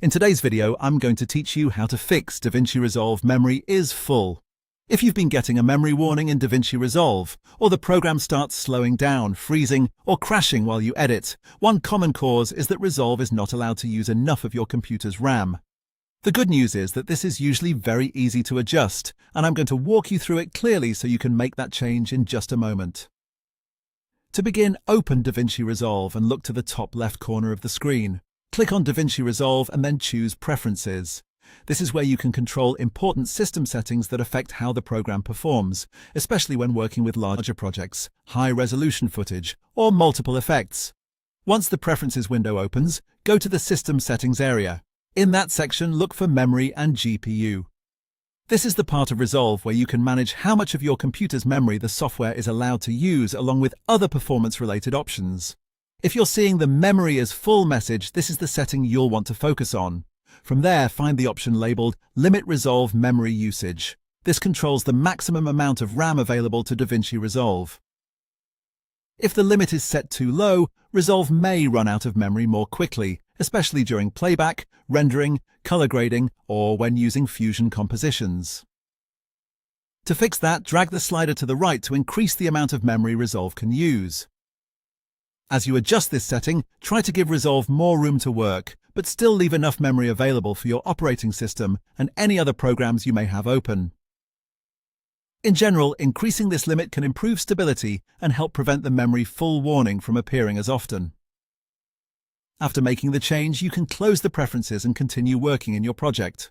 In today's video, I'm going to teach you how to fix DaVinci Resolve memory is full. If you've been getting a memory warning in DaVinci Resolve, or the program starts slowing down, freezing, or crashing while you edit, one common cause is that Resolve is not allowed to use enough of your computer's RAM. The good news is that this is usually very easy to adjust, and I'm going to walk you through it clearly so you can make that change in just a moment. To begin, open DaVinci Resolve and look to the top left corner of the screen. Click on DaVinci Resolve and then choose Preferences. This is where you can control important system settings that affect how the program performs, especially when working with larger projects, high-resolution footage, or multiple effects. Once the Preferences window opens, go to the System Settings area. In that section, look for Memory and GPU. This is the part of Resolve where you can manage how much of your computer's memory the software is allowed to use, along with other performance-related options. If you're seeing the Memory is Full message, this is the setting you'll want to focus on. From there, find the option labeled Limit Resolve Memory Usage. This controls the maximum amount of RAM available to DaVinci Resolve. If the limit is set too low, Resolve may run out of memory more quickly, especially during playback, rendering, color grading, or when using fusion compositions. To fix that, drag the slider to the right to increase the amount of memory Resolve can use. As you adjust this setting, try to give Resolve more room to work, but still leave enough memory available for your operating system and any other programs you may have open. In general, increasing this limit can improve stability and help prevent the memory full warning from appearing as often. After making the change, you can close the preferences and continue working in your project.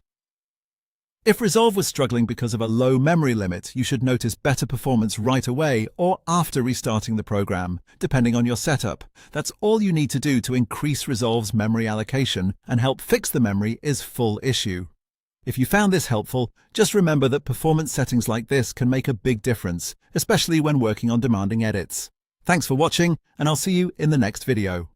If Resolve was struggling because of a low memory limit, you should notice better performance right away or after restarting the program, depending on your setup. That's all you need to do to increase Resolve's memory allocation and help fix the memory is full issue. If you found this helpful, just remember that performance settings like this can make a big difference, especially when working on demanding edits. Thanks for watching, and I'll see you in the next video.